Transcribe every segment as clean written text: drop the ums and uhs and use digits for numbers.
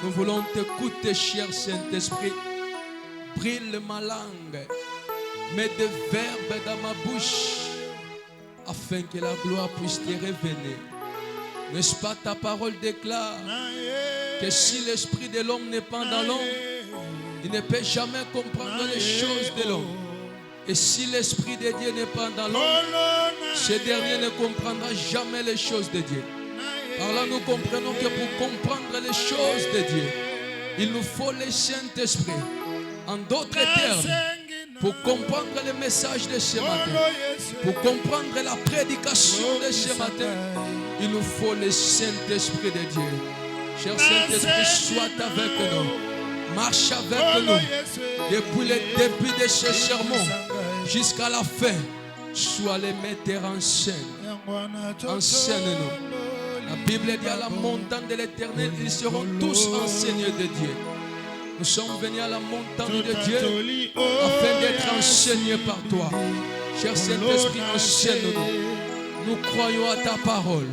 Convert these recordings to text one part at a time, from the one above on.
Nous voulons t'écouter, cher Saint-Esprit. Brille ma langue. Mets des verbes dans ma bouche afin que la gloire puisse te révéler. N'est-ce pas, ta parole déclare que si l'esprit de l'homme n'est pas dans l'homme, il ne peut jamais comprendre les choses de l'homme. Et si l'esprit de Dieu n'est pas dans l'homme, ce dernier ne comprendra jamais les choses de Dieu. Alors là, nous comprenons que pour comprendre les choses de Dieu, il nous faut le Saint-Esprit. En d'autres termes, pour comprendre le message de ce matin, pour comprendre la prédication de ce matin, il nous faut le Saint-Esprit de Dieu. Cher Saint-Esprit, sois avec nous. Marche avec nous. Depuis le début de ce sermon jusqu'à la fin, sois le metteur en scène. Enseigne-nous. La Bible dit à la montagne de l'Éternel, ils seront tous enseignés de Dieu. Nous sommes venus à la montagne de Dieu afin d'être enseignés par toi. Cher Saint-Esprit, enseigne-nous. Nous croyons à ta parole.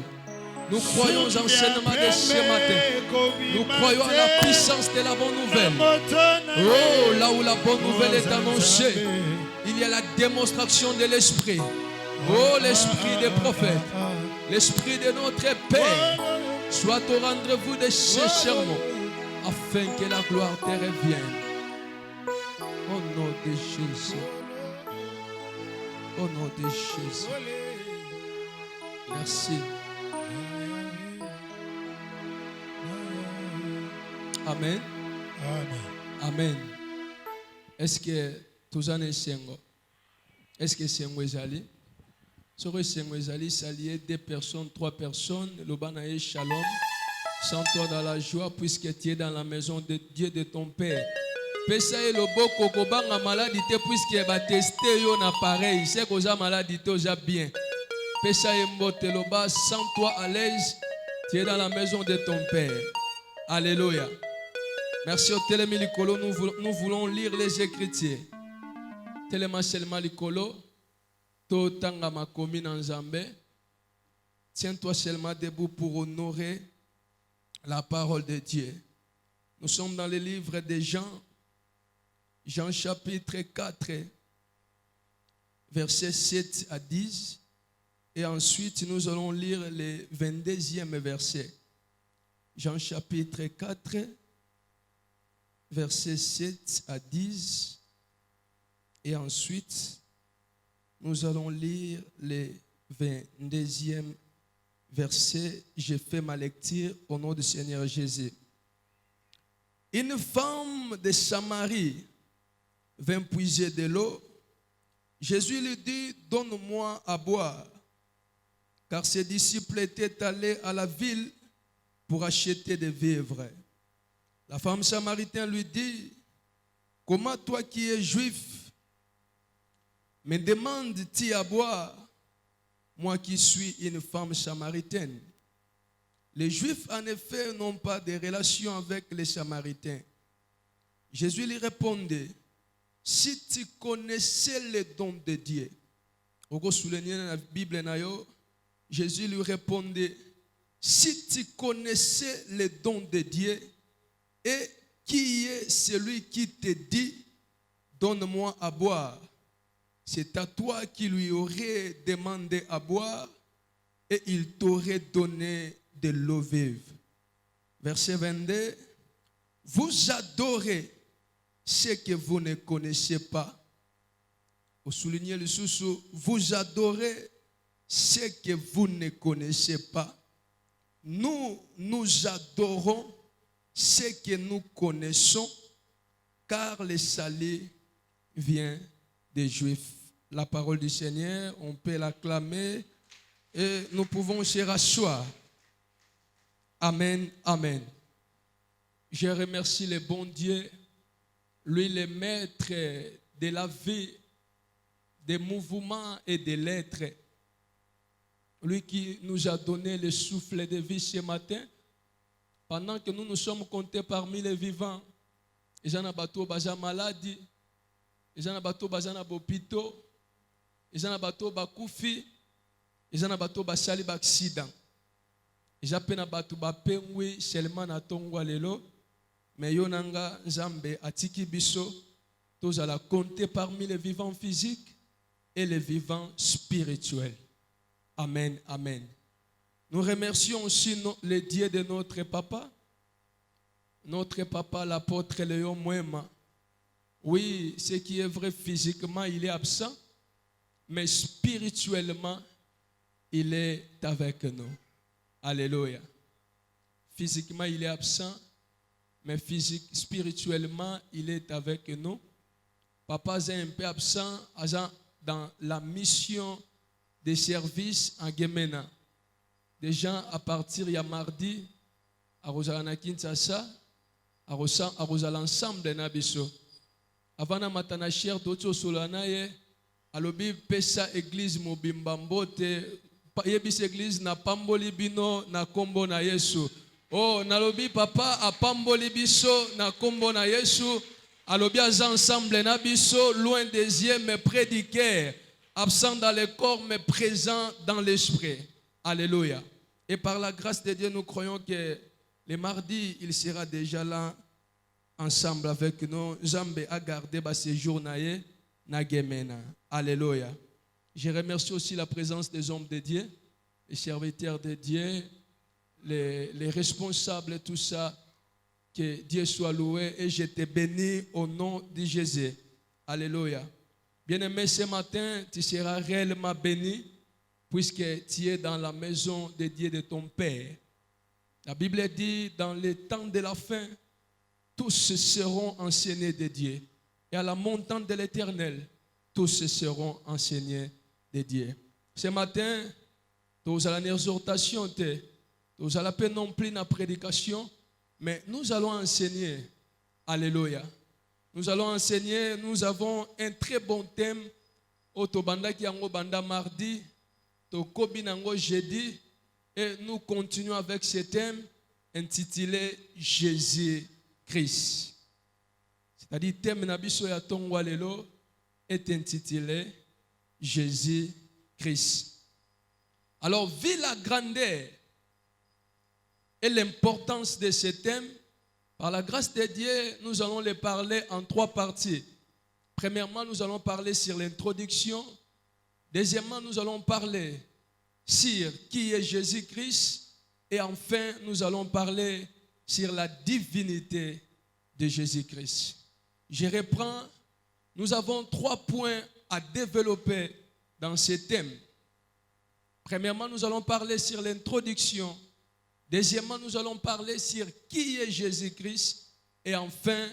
Nous croyons aux enseignements de ce matin. Nous croyons à la puissance de la bonne nouvelle. Oh, là où la bonne nouvelle est annoncée, il y a la démonstration de l'Esprit. Oh, l'Esprit des prophètes, l'Esprit de notre Père, soit au rendez-vous de ce sermon, afin que la gloire te revienne. Au nom de Jésus. Au nom de Jésus. Merci. Amen. Amen. Est-ce que tous en essayons? Est-ce que c'est moi Zali? Sur le Zali, s'allier 2 personnes, 3 personnes, le banaï shalom, sens-toi dans la joie puisque tu es dans la maison de Dieu de ton Père. Pesa et le beau kokobanga maladité puisque va tester yon appareil, c'est que ça maladité osa bien. Pesa et mbote le bas, sens-toi à l'aise, tu es dans la maison de ton Père. Alléluia. Merci au Télémi Likolo, nous voulons lire les Écritures. Téléma Selma Likolo, To Tanga Makomi Nzambe. Tiens-toi seulement debout pour honorer la parole de Dieu. Nous sommes dans le livre de Jean, Jean chapitre 4, versets 7 à 10. Et ensuite, nous allons lire le 22e verset. Jean chapitre 4, versets 7 à 10. Et ensuite, nous allons lire le 22e verset. Je fais ma lecture au nom du Seigneur Jésus. Une femme de Samarie vint puiser de l'eau. Jésus lui dit, donne-moi à boire. Car ses disciples étaient allés à la ville pour acheter des vivres. La femme samaritaine lui dit, comment toi qui es juif, me demandes-tu à boire, moi qui suis une femme samaritaine? Les Juifs, en effet, n'ont pas de relation avec les Samaritains. Jésus lui répondait, si tu connaissais les dons de Dieu, au souligner dans la Bible, Jésus lui répondait, si tu connaissais les dons de Dieu, et qui est celui qui te dit, donne-moi à boire? C'est à toi qui lui aurais demandé à boire et il t'aurait donné de l'eau vive. Verset 22. Vous adorez ce que vous ne connaissez pas. Vous soulignez le sous-sous. Vous adorez ce que vous ne connaissez pas. Nous adorons ce que nous connaissons, car le salut vient des Juifs. La parole du Seigneur, on peut l'acclamer et nous pouvons se rasseoir. Amen, amen. Je remercie le bon Dieu, lui le maître de la vie, des mouvements et des lettres. Lui qui nous a donné le souffle de vie ce matin, pendant que nous sommes comptés parmi les vivants. Les gens sont malades, les gens sont hôpitaux, les gens sont bakoufi, eza na bato basali ba accident. Eza pe na bato bapengwi seulement na tongwa lelo, mais yo nanga Nzambe atiki biso tozala compter parmi les vivants physiques et les vivants spirituels. Amen, amen. Nous remercions aussi le Dieu de notre papa l'apôtre Léon Mwema. Oui, ce qui est vrai physiquement, il est absent, mais spirituellement, il est avec nous. Alléluia. Physiquement, il est absent, mais spirituellement, il est avec nous. Papa est un peu absent dans la mission de service en Gemena. Déjà, à partir de mardi, à Rosalana Kinshasa, à l'ensemble de Nabiso. Avant na matana cher d'autres solanaye, à l'obi pesa église mobimbambote, yebis église na pamboli bino na kombo na Yesu. Oh, na lobi papa a pamboli biso na kombo na Yesu. À l'obi ensemble na biso, loin des yeux mais près du cœur, absent dans le corps mais présent dans l'esprit. Alléluia. Et par la grâce de Dieu, nous croyons que le mardi, il sera déjà là, ensemble avec nous. Zambé a gardé ce jour na Gemena. Alléluia. Je remercie aussi la présence des hommes de Dieu, les serviteurs de Dieu, les responsables, tout ça. Que Dieu soit loué et je te bénis au nom de Jésus. Alléluia. Bien-aimé, ce matin, tu seras réellement béni puisque tu es dans la maison de Dieu de ton Père. La Bible dit, dans les temps de la fin, tous seront enseignés de Dieu. Et à la montante de l'Éternel, tous seront enseignés de Dieu. Ce matin, nous allons une exhortation, nous allons pas non plus une prédication, mais nous allons enseigner. Alléluia. Nous allons enseigner, nous avons un très bon thème. Otobanda ki yango banda mardi, tokobi nango jeudi, et nous continuons avec ce thème intitulé Jésus-Christ. C'est-à-dire, le thème nabiso ya tongwa lelo est intitulé Jésus-Christ. Alors, vu la grandeur et l'importance de ce thème, par la grâce de Dieu, nous allons les parler en 3 parties. Premièrement, nous allons parler sur l'introduction. Deuxièmement, nous allons parler sur qui est Jésus-Christ. Et enfin, nous allons parler sur la divinité de Jésus-Christ. Je reprends. Nous avons 3 points à développer dans ce thème. Premièrement, nous allons parler sur l'introduction. Deuxièmement, nous allons parler sur qui est Jésus-Christ. Et enfin,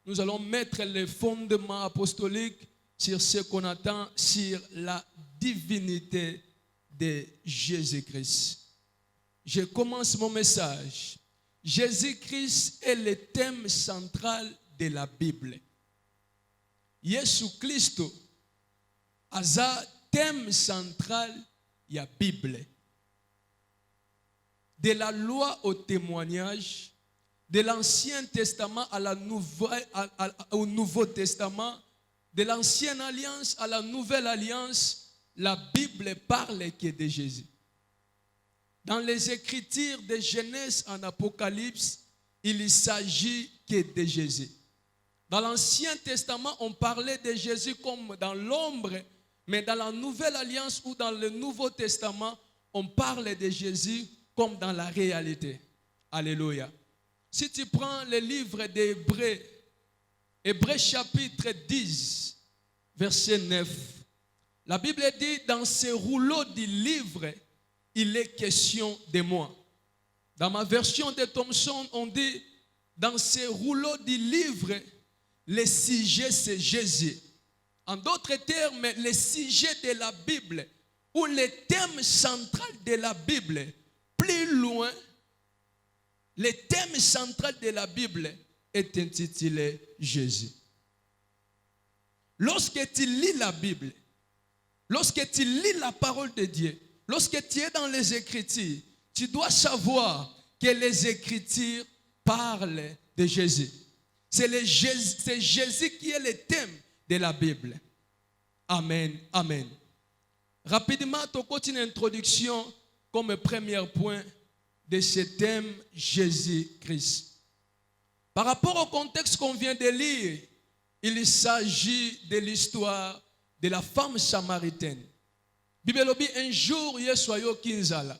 nous allons mettre les fondements apostoliques sur ce qu'on attend sur la divinité de Jésus-Christ. Je commence mon message. Jésus-Christ est le thème central de la Bible. Jésus Christ a thème central de la Bible. De la loi au témoignage, de l'Ancien Testament au Nouveau Testament, de l'Ancienne Alliance à la Nouvelle Alliance, la Bible parle que de Jésus. Dans les Écritures de Genèse en Apocalypse, il s'agit que de Jésus. Dans l'Ancien Testament, on parlait de Jésus comme dans l'ombre, mais dans la Nouvelle Alliance ou dans le Nouveau Testament, on parle de Jésus comme dans la réalité. Alléluia. Si tu prends le livre d'Hébreux, Hébreux chapitre 10, verset 9, la Bible dit, dans ce rouleau du livre, il est question de moi. Dans ma version de Thomson, on dit, dans ce rouleau du livre, le sujet c'est Jésus. En d'autres termes, le sujet de la Bible, ou le thème central de la Bible, plus loin, le thème central de la Bible est intitulé Jésus. Lorsque tu lis la Bible, lorsque tu lis la parole de Dieu, lorsque tu es dans les Écritures, tu dois savoir que les Écritures parlent de Jésus. C'est Jésus qui est le thème de la Bible. Amen, amen. Rapidement, tu as une introduction comme premier point de ce thème Jésus-Christ. Par rapport au contexte qu'on vient de lire, il s'agit de l'histoire de la femme samaritaine. Bible dit un jour, Yesoyo Kinzala.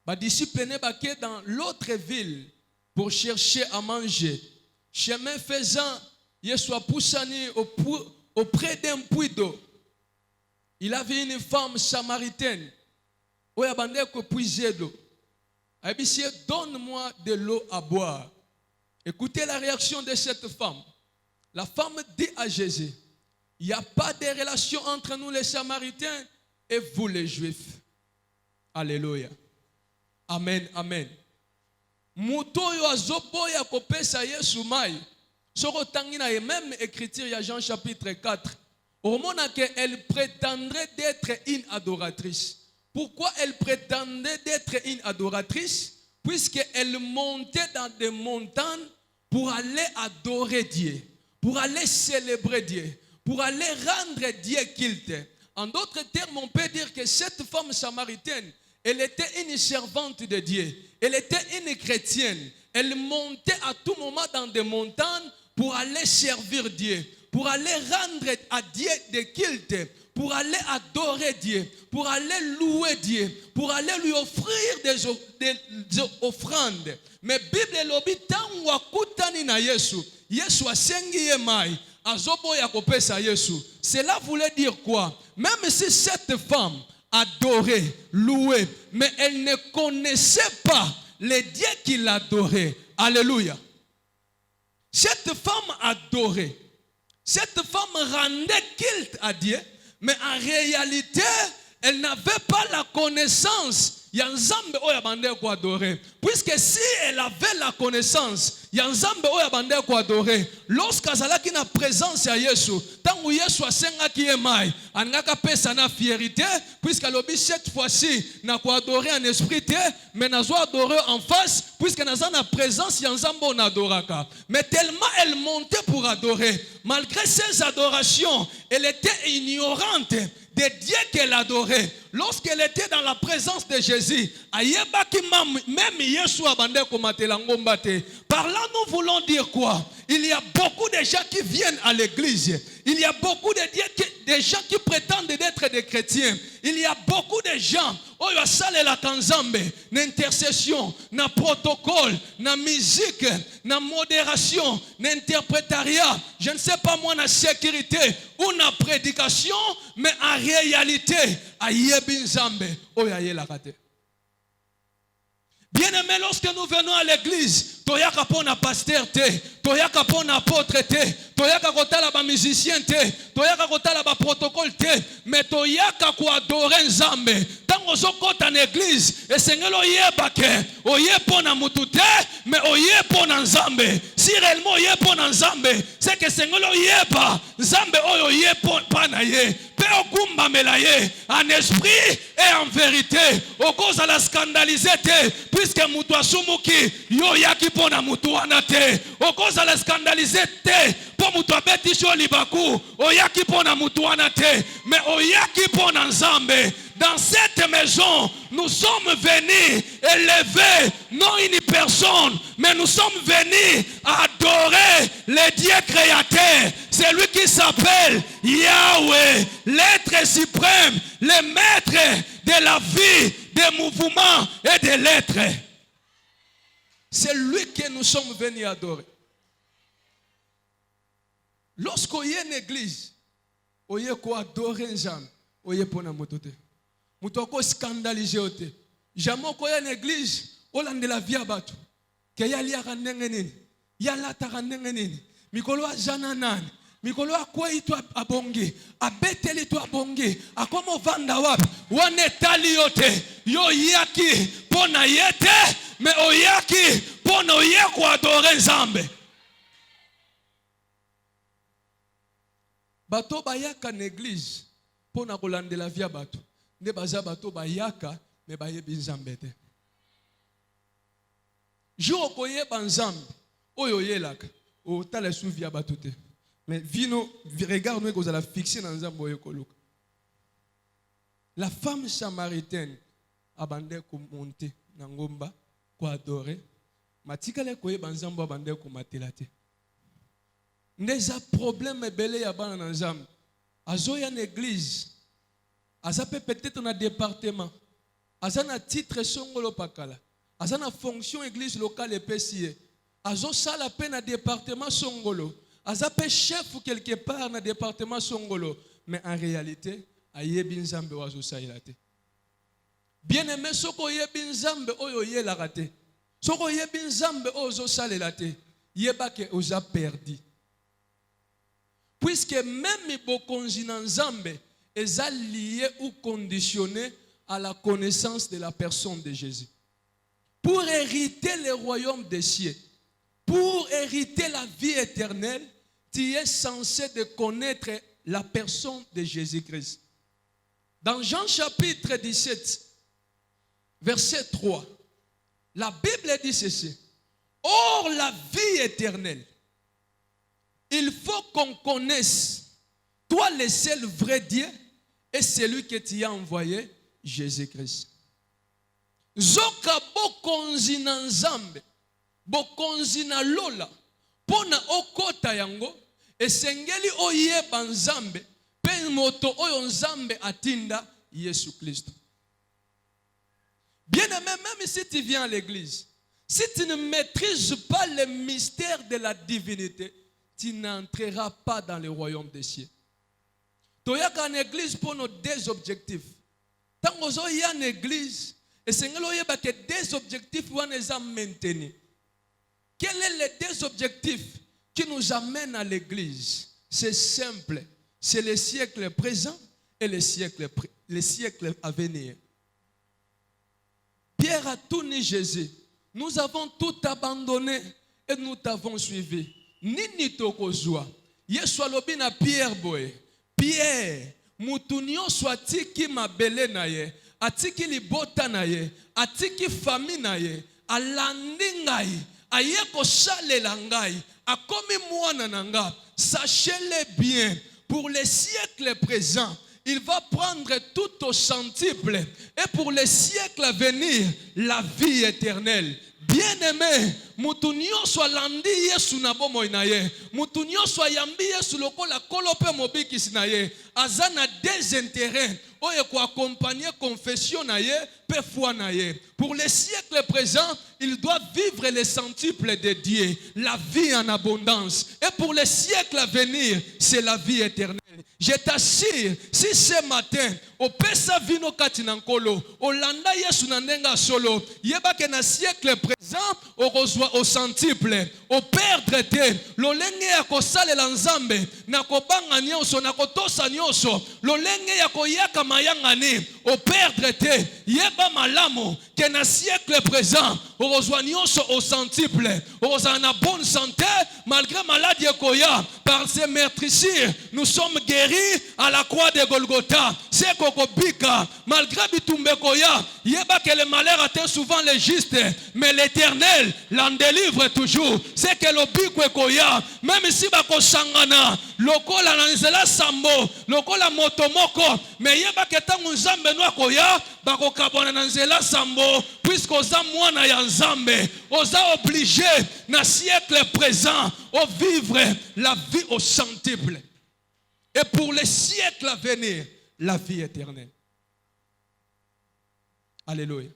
Les disciples sont dans l'autre ville pour chercher à manger. Chemin faisant, Yesoyo poussani auprès d'un puits d'eau. Il avait une femme samaritaine. Où il a puiser d'eau. Il dit, donne-moi de l'eau à boire. Écoutez la réaction de cette femme. La femme dit à Jésus, il n'y a pas de relation entre nous les Samaritains et vous les Juifs. Alléluia. Amen, amen. Mutoyo azoboya kopesa Yesu mai. Soko tangina et même écriture ya Jean chapitre 4. Au moment qu'elle prétendrait d'être une adoratrice. Pourquoi elle prétendait d'être une adoratrice? Puisqu'elle montait dans des montagnes pour aller adorer Dieu, pour aller célébrer Dieu, pour aller rendre Dieu culte. En d'autres termes, on peut dire que cette femme samaritaine, elle était une servante de Dieu, elle était une chrétienne. Elle montait à tout moment dans des montagnes pour aller servir Dieu, pour aller rendre à Dieu des cultes, pour aller adorer Dieu, pour aller louer Dieu, pour aller lui offrir des offrandes. Mais Bible lobi tangu wakutani na Yesu, Yesu asengi ye mai, azoboya kopesa Yesu. Cela voulait dire quoi? Même si cette femme adorait, louait, mais elle ne connaissait pas le Dieu qui l'adorait. Alléluia. Cette femme adorait, cette femme rendait culte à Dieu, mais en réalité, elle n'avait pas la connaissance. Yanzambe oya bande ko adorer. Puisque si elle avait la connaissance, Yanzambe oya bande ko adorer. Lorsqu'azalaki na présence à Yesu, tangu Yesu asengaki ye mai, angaka pesa na fierté, puisque lobi cette fois-ci na ko adorer en esprit, mais na zo adorer en face, puisque naza na présence Yanzambe on adoraka. Mais tellement elle montait pour adorer, malgré ses adorations, elle était ignorante de Dieu qu'elle adorait. Lorsqu'elle était dans la présence de Jésus, même Yesu abande komatela ngomba te. Par là, nous voulons dire quoi? Il y a beaucoup de gens qui viennent à l'église. Il y a beaucoup de gens qui prétendent être des chrétiens. Il y a beaucoup de gens qui ont salé la kanzambe, n'intercession, na protocole, na musique, na modération, n'interprétariat, je ne sais pas moi, na sécurité ou na prédication, mais en réalité, ayebin zambe, oyayela kate. Bien-aimé, lorsque nous venons à l'église, toyaka pona pasteur te, toyaka pona apôtre te, toyaka kotala ba musicien te, toyaka kotala ba protocole te, mais toyaka ko adorer Nzambe. Tango zokota na église, esengelo yeba ke, oye pona mutu te, mais oye pona Nzambe. Si réellement oye pona Nzambe, c'est que esengelo yeba Nzambe oyo ye pona ye. En esprit et en vérité, au cause de la scandaliser, puisque mutu asumuki yo yaki pona mutu wanate, au cause de la scandaliser, pour mutu abeti sho libaku, o yaki pona mutu wanate, mais o yaki pona Nzambe. Dans cette maison, nous sommes venus élever non une personne, mais nous sommes venus adorer le Dieu créateur. C'est lui qui s'appelle Yahweh, l'être suprême, le maître de la vie, des mouvements et de l'être. C'est lui que nous sommes venus adorer. Lorsqu'on y a une église, on y a quoi adorer Nzambe, on y a pour namotote. Mutoko scandalisé ote. Jamais ko ya l'église, olande la via batu. Ke ya lia kanenge nini? Ya lata kanenge nini? Mikolo ajana nani? Mikolo akwa itu abongi, abeteli tu abongi. Akomo vanda wapi? Wane tali yote. Yo yaki pona yete, me oyaki pona oyeko adore Nzambe. Bato bayaka n'église pona kolande la via batu. Ne baza bato bayaka me bayebi Nzambe te. Jo koyeba Nzambe oyo yelaka o tala souvia bato te. Mais vino regarde nous que vous allez fixer dans Nzambe oyo koluka. La femme samaritaine abandait ko monter na ngomba ko adorer. Matikale ko yeba nzambe abandait ko matela te. Ndeza problème ebele ya bana na nzambe. Azoya na église. Azape peut-être na département. Azana titre songolo pakala. Azana fonction église locale epesiye. Azo sala pe na département songolo. Azape chef quelque part na département songolo. Mais en réalité, ayebi nzambe wazo saila te. Bien aimé, soko yebi nzambe oyo yelaka te. Soko yebi nzambe ozo salela te. Yeba ke oza perdu. Puisque même bokonzi na nzambe est lié ou conditionné à la connaissance de la personne de Jésus. Pour hériter le royaume des cieux, pour hériter la vie éternelle, tu es censé de connaître la personne de Jésus-Christ. Dans Jean chapitre 17, verset 3, la Bible dit ceci. Or, la vie éternelle, il faut qu'on connaisse, toi le seul vrai Dieu, et celui que tu as envoyé, Jésus-Christ. Zoka bokonzi na nzambe, bokonzi na lola, pona okota yango, esengeli oyeba nzambe, pe moto oyo nzambe atinda Yesu Christ. Bien-aimé, même si tu viens à l'église, si tu ne maîtrises pas le mystère de la divinité, tu n'entreras pas dans le royaume des cieux. Tu y a qu'en église pour nos deux objectifs. Tant que tu y a une église, et c'est que deux objectifs vont nous maintenir. Quels sont les deux objectifs qui nous amènent à l'église? C'est simple. C'est le siècle présent et le siècle à venir. Pierre a tout ni Jésus. Nous avons tout abandonné et nous t'avons suivi. Nini tokozwa. Yesu alobi na Pierre boy. Pierre, mutunio swatiki mabele na ye, atiki libota na ye, atiki fami na ye, alandi ngai, aye kosalela ngai, akomi mwana na nga. Sachez-le bien, pour les siècles présents, il va prendre tout au centuple, et pour les siècles à venir, la vie éternelle. Bien-aimé, mutunio soit landi Yesu na bomo inaye, mutunio soit yambi Yesu lokola kolope mobiki sinaye, azana des intérêts, oye ko accompagner confession naye, pe foi naye. Pour les siècles présents, il doit vivre les centuples de Dieu, la vie en abondance. Et pour les siècles à venir, c'est la vie éternelle. Je t'assure, si ce matin, au pesa vino katinankolo, au landa Yesu nanenga solo, yeba ke na siècle présent, au reçoit au centuple, au perdre te, lolenge ya kosale lanzambe, na kobanga nyonso, na kotosa nyonso, lolenge ya koyaka mayangani, au perdre te, yeba malamo, que na siècle présent, au reçoit nyonso au centuple, au reçoit na bonne santé, malgré maladie koya, par ces meurtrissures, nous sommes guéris à la croix de Golgotha. C'est Kokobika, malgré bitumbe koya, yeba que le malheur atteint souvent les justes, mais l'Éternel l'en délivre toujours. C'est que l'obikwe koya, même si bako sangana, lokola nanzela sambo, lokola motomoko, mais yeba que tangu nzambe noa koya, bako kabona nanzela sambo, puisqu'osa mwana ya nzambe, osa obligé na siècle présent, au vivre la vie au centuple. Et pour les siècles à venir, la vie éternelle. Alléluia.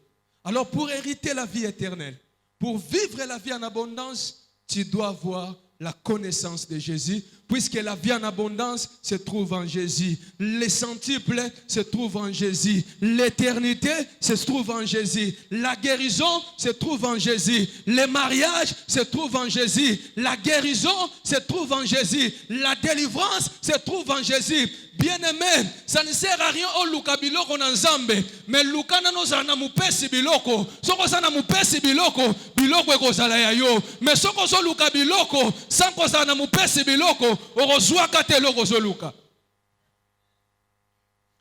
Alors pour hériter la vie éternelle, pour vivre la vie en abondance, tu dois avoir la connaissance de Jésus, puisque la vie en abondance se trouve en Jésus. Les centuples se trouvent en Jésus. L'éternité se trouve en Jésus. La guérison se trouve en Jésus. Le mariage se trouve en Jésus. La guérison se trouve en Jésus. La délivrance se trouve en Jésus. Bien-aimé, ça ne sert à rien au luka biloko na nzambe, mais luka nano zana mupesi biloko. Soko zana mupesi biloko, biloko ekozala ya yo. Mais soko zo luka biloko, sanko zana mupesi biloko, orozwa kate loko zo luka.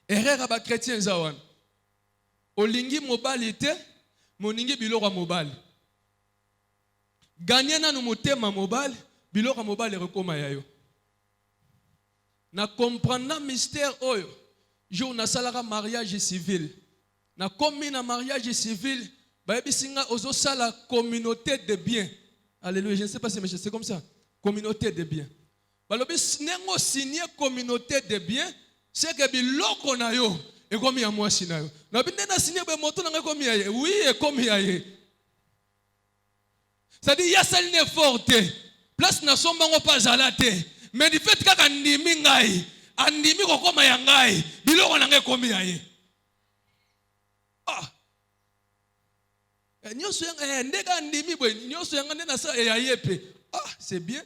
Erreur ba chrétien zawan. Olingi mobali te, moningi biloko mobali. Gagner na no motema mobali, biloko mobali rekoma ya yo. Na comprendre mystère oyo jour na salara mariage civil. Na commis na mariage civil, bayebi singa ozo sala communauté de biens. Alléluia, je ne sais pas si c'est comme ça. Communauté de biens. Balobi nengo signé communauté de biens, c'est que biloko na yo e komi ya mwasi na yo. Na bi nena signé be moto na komi ya ye. Oui, e komi ya ye. Ça dit ya saline forte. Place na somba ngo pa zalate. Mais du fait kaka ndimi ngai, andimi ko koma ya ngai, biloko na ngai komi ya ye. Ah. Nyoso yang ndeka ndimi bwe, nyoso yang nena sa ya yepe. Ah, c'est bien.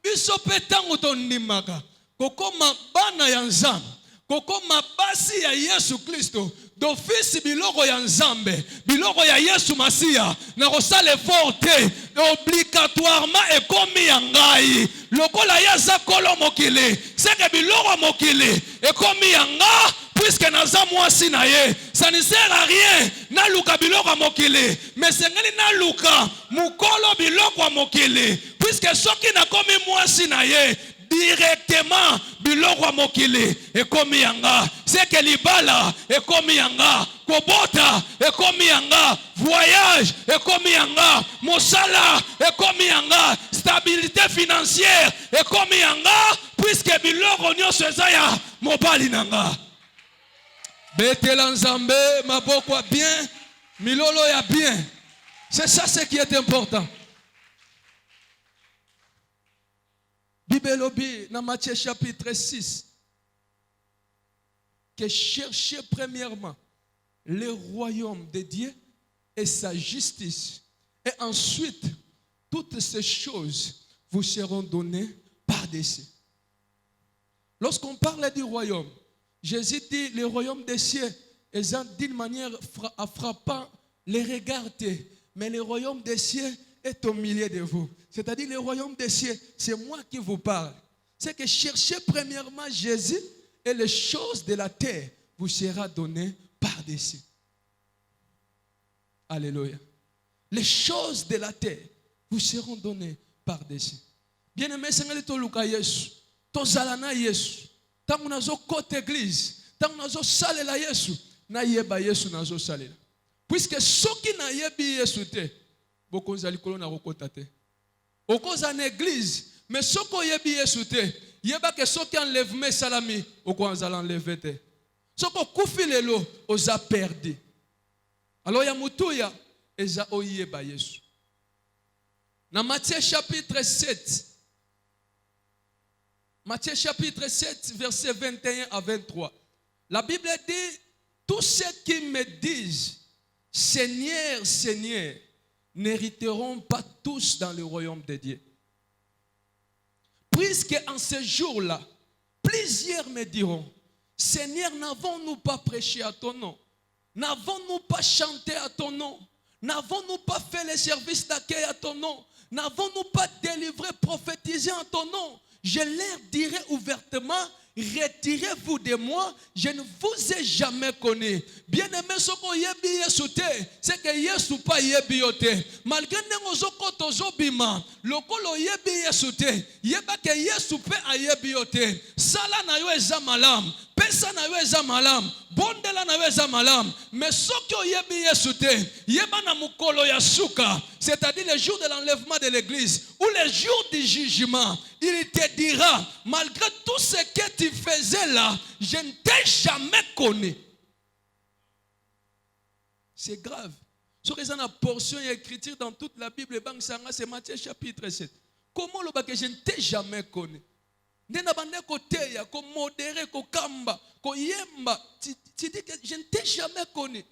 Biso petango to ndimaka. Kokoma bana ya Nzambe. Kokoma basi ya Yesu Kristo. D'office biloko ya Nzambe. Biloko ya Yesu Masia. Na kosala forte. Obligatoirement ekomi ya ngai. Lokola ya za kolo mokili. Seke biloko mokili. Ekomi ya nga. Puisque naza mwasi na ye. Ça ne sert à rien. Na luka biloko mokili. Mais sengeli na luka. Mukolo biloko mokili. Puisque soki na komi mwasi na ye. Directement biloko mokili ekomi yanga seke libala ekomi yanga kobota ekomi yanga voyage ekomi yanga mosala ekomi yanga stabilité financière ekomi yanga puisque biloko nyonso eza ya mobali nanga betela Nzambe maboko bien milolo ya bien. C'est ça ce qui est important. Bibelobi, dans Matthieu chapitre 6, que cherchez premièrement le royaume de Dieu et sa justice. Et ensuite, toutes ces choses vous seront données par-dessus. Lorsqu'on parle du royaume, Jésus dit le royaume des cieux est d'une manière frappant les regarder. Mais le royaume des cieux est au milieu de vous. C'est-à-dire le royaume des cieux, c'est moi qui vous parle. C'est que cherchez premièrement Jésus et les choses de la terre vous seront données par-dessus. Alléluia. Les choses de la terre vous seront données par-dessus. Bien-aimé, Seigneur, to luka Yesu, to zalana Yesu. Tangu nazo kote église, tangu nazo salela Yesu, na yeba Yesu nazo salela. Puisque soki na yebi Yesu te, bokonza likolo na kokota te. Okoza na église, mais soko yebi Yesu te, yeba ke soki enlèvement salami, okoza l'enlever te. Soko kufi lelo, oza perdu. Alors ya mutuya, eza oyeba Yesu. Dans Matthieu chapitre 7, Matthieu chapitre 7, verset 21 à 23. La Bible dit, tous ceux qui me disent, Seigneur, Seigneur, n'hériteront pas tous dans le royaume de Dieu. Puisque en ce jour-là, plusieurs me diront, Seigneur, n'avons-nous pas prêché à ton nom? N'avons-nous pas chanté à ton nom? N'avons-nous pas fait les services d'accueil à ton nom? N'avons-nous pas délivré, prophétisé en ton nom? Je leur dirai ouvertement, retirez-vous de moi, je ne vous ai jamais connu. Bien-aimé, ce que yebi Yesu te, c'est que Yesu pas yebi yote. Malgré nengo zoko tozo bima, lokolo yebi Yesu te, yeba ke Yesu pe a yebi yote. Sala na yo eza malam, pesa na yo eza malam, bondela na yo eza malam. Mais ce que yebi Yesu te, yeba na mukolo ya suka, c'est-à-dire le jour de l'enlèvement de l'église ou le jour du jugement, il te dira, malgré tout ce que tu faisais là, je ne t'ai jamais connu. C'est grave. Ce que c'est une portion écriture dans toute la Bible, c'est Matthieu chapitre 7. Comment le bac je ne t'ai jamais connu? Nena bande côté ya ko modéré ko kamba ko yemba, tu dis que je ne t'ai jamais connu.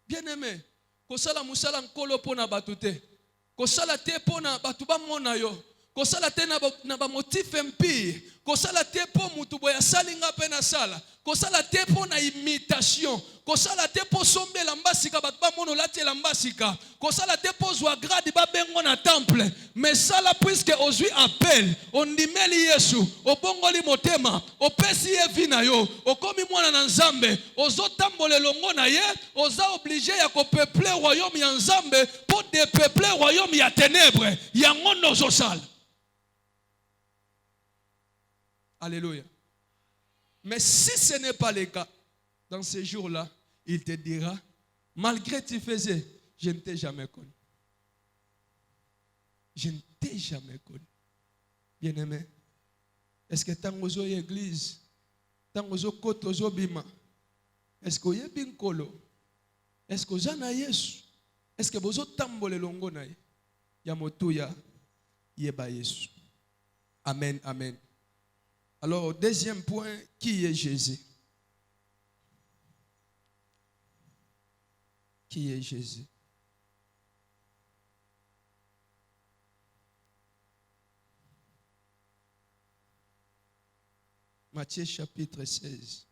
Bien-aimé, ko sala musala nkolo pona batute. Ko sala te pona batu ba mona yo. Ko sala te na ba motif empire. Ko sala te po mutu boya salinga pe na sala. Ko sala te po na imitation. Ko sala te po sombe lambasika batu ba mono lati lambasika. Ko sala te po zwa grade ba bengo na temple. Mais sala puisque ozui appel, ondimeli Yesu, obongoli motema, opesi ye vina yo, okomi mwana na Nzambe, ozotambola longo na ye, oza obligé ya ko peupler royaume ya Nzambe pour dépeupler royaume ya ténèbres. Yango nozosala. Alléluia. Mais si ce n'est pas le cas, dans ces jours-là, il te dira, malgré que tu faisais, je ne t'ai jamais connu. Je ne t'ai jamais connu. Bien-aimé, est-ce que tant que l'église, tant que côté aux bima, est-ce que vous avez bien colo? Est-ce que vous avez Yesu? Est-ce que vous avez tambole longo na ya motuya yeba Yesu? Amen, amen. Alors, deuxième point, qui est Jésus? Qui est Jésus? Matthieu chapitre 16.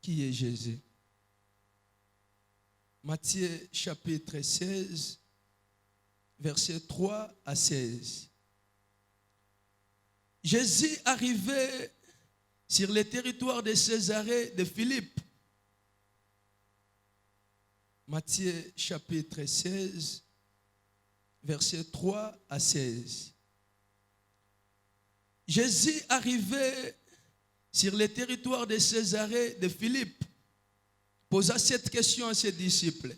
Qui est Jésus? Matthieu chapitre 16, versets 3 à 16. Jésus arrivait sur le territoire de Césarée de Philippe. Matthieu chapitre 16, versets 3 à 16. Jésus arrivait sur le territoire de Césarée de Philippe, posa cette question à ses disciples.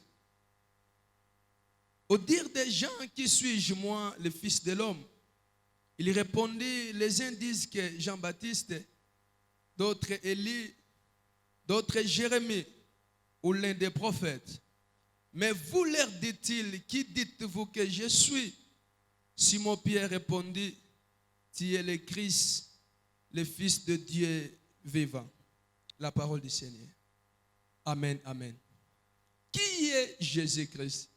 Au dire des gens, qui suis-je moi, le Fils de l'homme? Il répondit, les uns disent que Jean-Baptiste, d'autres Élie, d'autres Jérémie ou l'un des prophètes. Mais vous leur dit-il, qui dites-vous que je suis? Simon-Pierre répondit, tu es le Christ, le Fils de Dieu vivant. La parole du Seigneur. Amen, amen. Qui est Jésus-Christ?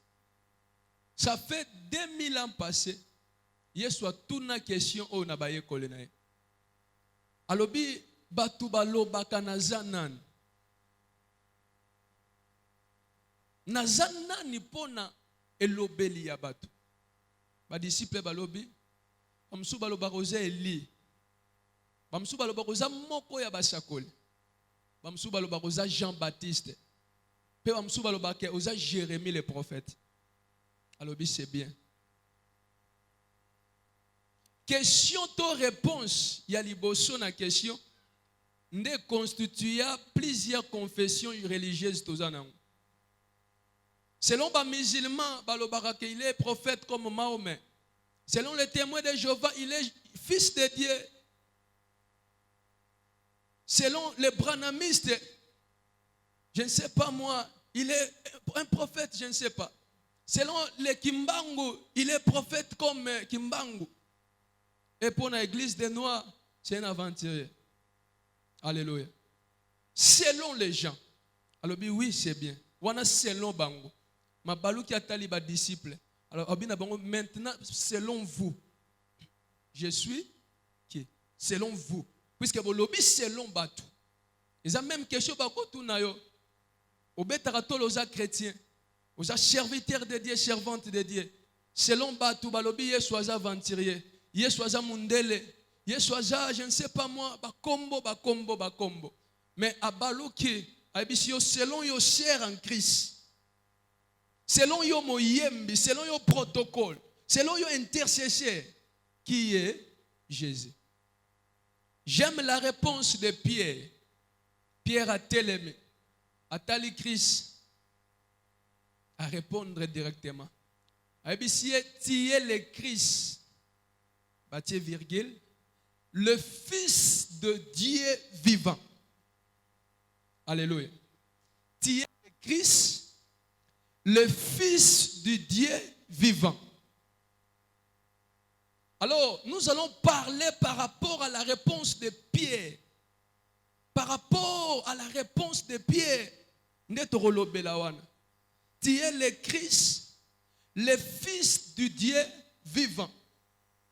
Ça fait 2000 ans passés. Il y a soit toute une question où on a baillé kolena. Alobi batu balo bakanazanan. Nazana ni pona elobeli ya batu. Ba disciple balobi bamsu baloba koza Eli. Bamsu baloba koza moko ya basakoli. Bamsu baloba koza Jean-Baptiste. Pe bamsu baloba ke oza Jérémie le prophète. Alobi c'est bien. Question to réponse, il y a liboso na question. Ne constituya plusieurs confessions religieuses tozana. Selon les musulmans, il est prophète comme Mahomet. Selon les témoins de Jéhovah, il est fils de Dieu. Selon les branhamistes, je ne sais pas moi, il est un prophète, je ne sais pas. Selon les Kimbangu, il est prophète comme Kimbangu. Et pour l'église des Noirs, c'est un aventurier. Alléluia. Selon les gens. Alors, oui, c'est bien. Wana selon Bango. Ma balou qui a taliba disciple. Alors, maintenant, selon vous, je suis qui? Selon vous. Puisque vous lobby selon Batou. Ils ont même question par contre tout nayo. Au bétaratol aux chrétiens, aux serviteurs de Dieu, servantes de Dieu. Selon Batou, balobi yeswaza aventurier, yeswaza mundele, yeswaza je ne sais pas moi, bakombo. Mais à balouki, selon yo cher en Christ. Selon yo moyembi, selon yo protocole, selon yo intercesseur, qui est Jésus. J'aime la réponse de Pierre. Pierre a télémé, a tali Christ, à répondre directement. Si tu es le Christ, virgule, le Fils de Dieu vivant. Alléluia. Tu es le Christ, le Fils du Dieu vivant. Alors, nous allons parler par rapport à la réponse de Pierre. Par rapport à la réponse de Pierre. Tu es le Christ, le Fils du Dieu vivant.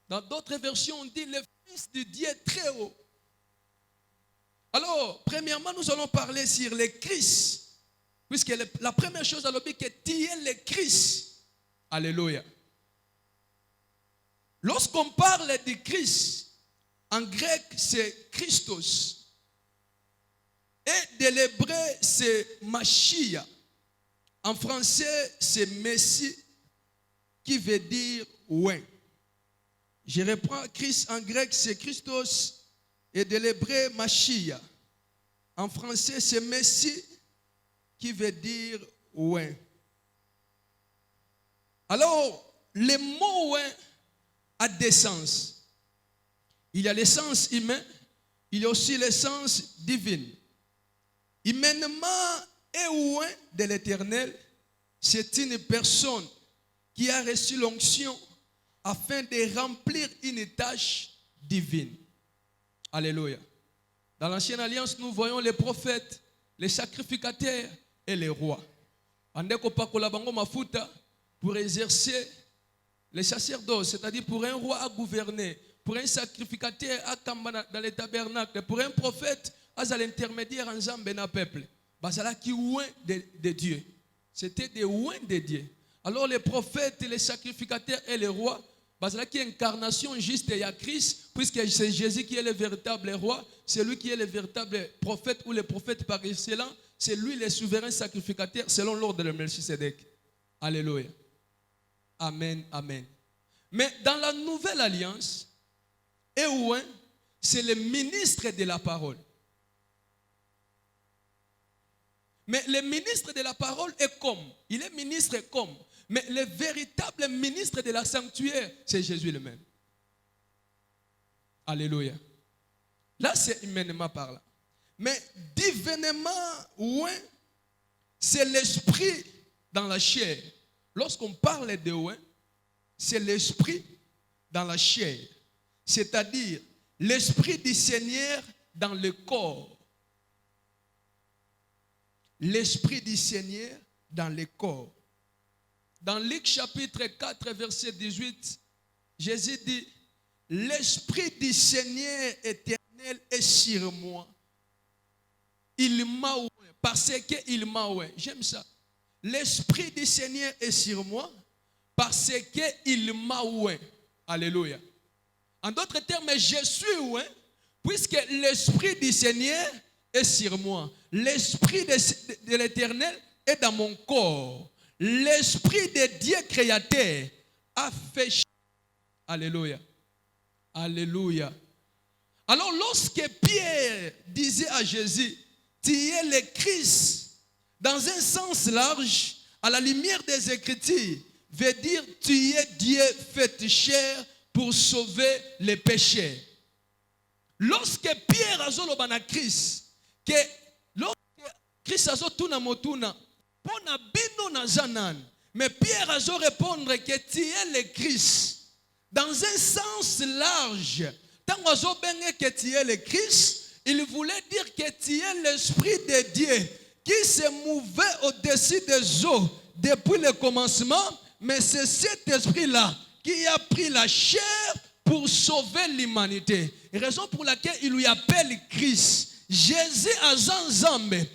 Dans d'autres versions, on dit le Fils du Dieu très haut. Alors, premièrement, nous allons parler sur le Christ. Puisque la première chose à l'objet, c'est que tu es le Christ. Alléluia. Lorsqu'on parle de Christ, en grec, c'est Christos. Et de l'hébreu, c'est Mashiach. En français, c'est Messie, qui veut dire ouin. Je reprends Christ en grec, c'est Christos, et de l'hébreu Machia. En français, c'est Messie, qui veut dire ouin. Alors, le mot ouin a des sens. Il y a le sens humain, il y a aussi le sens divin. Humainement, et ouin de l'Éternel, c'est une personne qui a reçu l'onction afin de remplir une tâche divine. Alléluia. Dans l'Ancienne Alliance, nous voyons les prophètes, les sacrificateurs et les rois. Pour exercer les sacerdoces, c'est-à-dire pour un roi à gouverner, pour un sacrificateur à dans les tabernacles, pour un prophète à l'intermédiaire en Zambéna peuple. Basala qui ouin de Dieu. C'était des ouins de Dieu. Alors les prophètes, les sacrificateurs et les rois, basala qui est incarnation juste et à Christ, puisque c'est Jésus qui est le véritable roi, c'est lui qui est le véritable prophète ou le prophète par excellence, c'est lui le souverain sacrificateur selon l'ordre de Melchisedec. Alléluia. Amen, amen. Mais dans la nouvelle alliance, Éouin, c'est le ministre de la parole. Mais le ministre de la parole est comme, il est ministre comme, mais le véritable ministre de la sanctuaire, c'est Jésus lui-même. Alléluia. Là, c'est humainement parlant. Mais divinement, ouin, c'est l'esprit dans la chair. Lorsqu'on parle de ouin, c'est l'esprit dans la chair. C'est-à-dire l'esprit du Seigneur dans le corps. L'esprit du Seigneur dans le corps. Dans Luc chapitre 4, verset 18, Jésus dit, l'esprit du Seigneur éternel est sur moi. Il m'a oué, parce qu'il m'a oué. J'aime ça. L'esprit du Seigneur est sur moi, parce qu'il m'a oué. Alléluia. En d'autres termes, je suis oué, puisque l'esprit du Seigneur est sur moi. L'esprit de l'Éternel est dans mon corps. L'esprit de Dieu créateur a fait. Alléluia. Alléluia. Alors lorsque Pierre disait à Jésus, tu es le Christ, dans un sens large, à la lumière des Écritures, veut dire tu es Dieu fait chair pour sauver les pécheurs. Lorsque Pierre a dit à Christ, que lorsque Christ a dit motuna, pona bino na zanan, mais Pierre a dû répondre que tu es le Christ. Dans un sens large, tant que tu es le Christ, il voulait dire que tu es l'Esprit de Dieu qui se mouvait au-dessus des eaux depuis le commencement, mais c'est cet esprit-là qui a pris la chair pour sauver l'humanité. Raison pour laquelle il lui appelle Christ. Jésus a Zambé,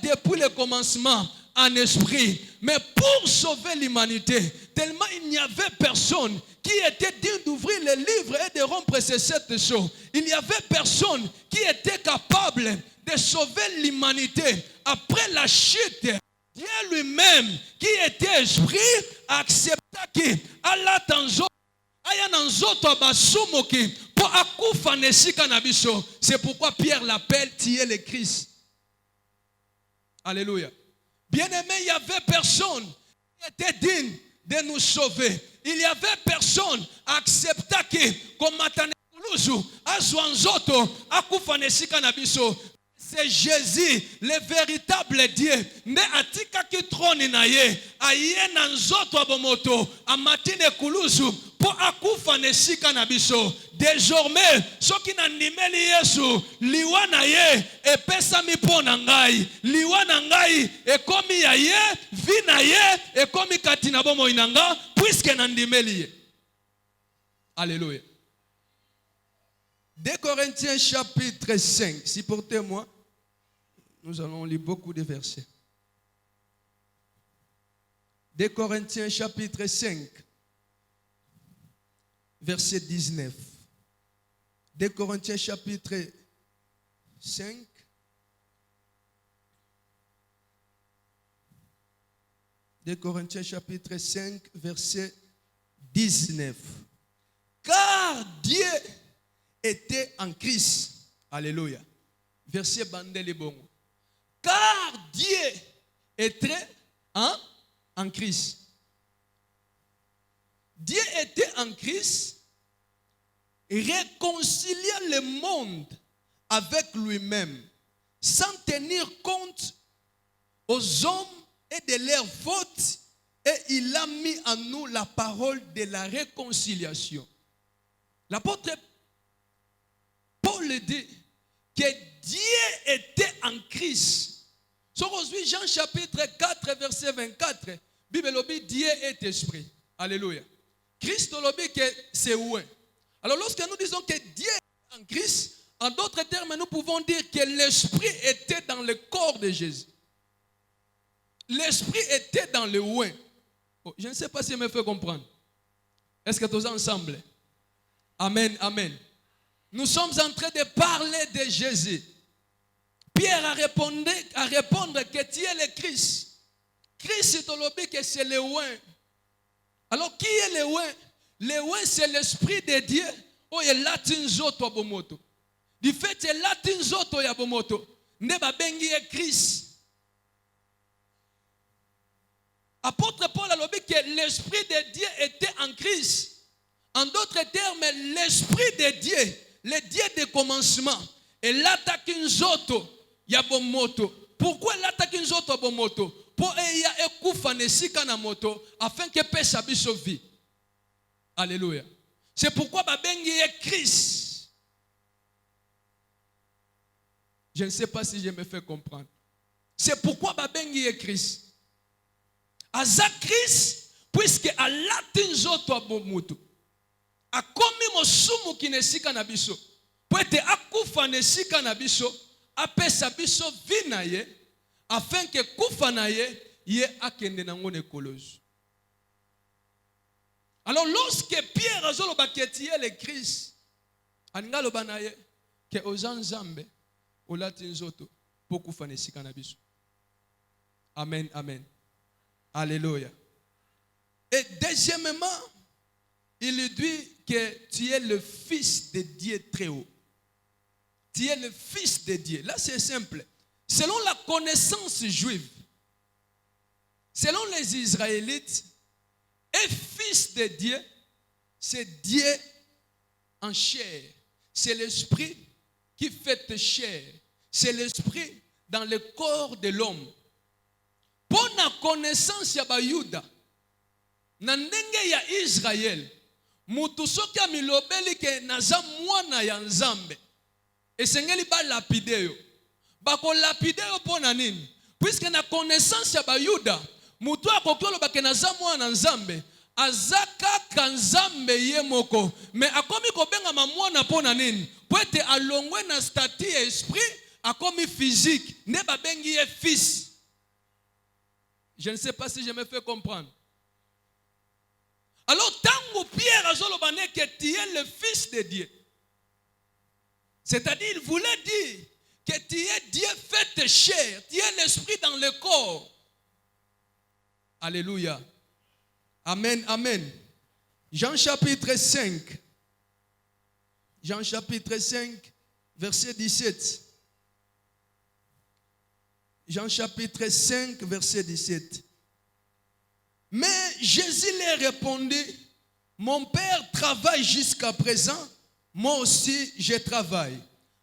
depuis le commencement en esprit, mais pour sauver l'humanité, tellement il n'y avait personne qui était digne d'ouvrir le livre et de rompre ces sept choses. Il n'y avait personne qui était capable de sauver l'humanité après la chute. Dieu lui-même, qui était esprit, accepta que Allah tanzo c'est pourquoi Pierre l'appelle tu es le Christ. Alléluia. Bien-aimé, il n'y avait personne qui était digne de nous sauver. Il n'y avait personne accepta que comme c'est Jésus, le véritable Dieu. Ne atika ki trône na ye, aye na nzoto abomoto, amatine kuluzu, po akufa nesika na biso. Désormais, soki na ndimeli Yesu, liwa na ye, epesa mi po na ngai. Liwa na ngai, ekomi ya ye, vi na ye, ekomi katina bomo inanga, puisque na ndimeli ye. Alléluia. 2 Corinthiens chapitre 5, si portez-moi, nous allons lire beaucoup de versets. 2 Corinthiens chapitre 5, verset 19. 2 Corinthiens chapitre 5, Corinthiens chapitre 5, verset 19. car Dieu était en Christ. Alléluia. Verset bandeli bongo. Car Dieu était en Christ. Dieu était en Christ, réconciliant le monde avec lui-même, sans tenir compte aux hommes et de leurs fautes, et il a mis en nous la parole de la réconciliation. L'apôtre Paul dit que Dieu était en Christ. Aujourd'hui, Jean chapitre 4, verset 24, Bible dit Dieu est esprit. Alléluia. Christ dit que c'est où? Alors lorsque nous disons que Dieu est en Christ, en d'autres termes, nous pouvons dire que l'esprit était dans le corps de Jésus. L'esprit était dans le ouin. Oh, je ne sais pas si je me fais comprendre. Est-ce que tous ensemble? Amen, amen. Nous sommes en train de parler de Jésus. Pierre a répondu que tu es le Christ. Christ, que c'est le ouin. Alors qui est le ouin? Le ouin, c'est l'esprit de Dieu. Oh, il latin zoto abomoto. Du fait, il latin zoto yabomoto. Neba bengi est Christ. Apôtre Paul a dit que l'esprit de Dieu était en Christ. En d'autres termes, l'esprit de Dieu, le Dieu de commencement, il attaque une zoto yabomoto. Pourquoi il attaque une zoto yabomoto? Pour qu'il y ait ekufa nesika na moto afin que pèse à biso vie. Alléluia. C'est pourquoi babengi est Christ. Je ne sais pas si je me fais comprendre. C'est pourquoi babengi est Christ. Aza Christ, puisque a latin zoto abomutu. A komi mosumu kinesika na biso. Poete akufa nesika na biso, apesa biso vie na ye, afin que kufa na ye akende nango nekolozu. Alors lorsque Pierre a zolo baketiye le Christ, aninga loba na ye ke ozan zambe o latin zoto po kufa nesika na biso. Amen, amen. Alléluia. Et deuxièmement, il lui dit que tu es le fils de Dieu très haut. Tu es le fils de Dieu. Là, c'est simple. Selon la connaissance juive, selon les Israélites, un fils de Dieu, c'est Dieu en chair. C'est l'esprit qui fait chair. C'est l'esprit dans le corps de l'homme. Pour la connaissance ya Bayuda, na ndenge ya Israël, mutu soki amilobeli ke naza mwana ya Nzambe, esengeli ba lapideo. Bako lapideo pona nini? Puisque na connaissance ya Bayuda, mutu akokolo bake naza mwana Nzambe, azaka kanzambe ye moko. Mais akomi kobenga mamwana pona nini? Poete alongwe na statut et esprit, akomi physique, ne babengi ye fils. Je ne sais pas si je me fais comprendre. Alors, tango Pierre a zolobane que tu es le fils de Dieu. C'est-à-dire, il voulait dire que tu es Dieu fait chair, tu es l'esprit dans le corps. Alléluia. Amen, amen. Jean chapitre 5. Jean chapitre 5, verset 17. Jean chapitre 5, verset 17. Mais Jésus leur répondit, mon Père travaille jusqu'à présent, moi aussi je travaille.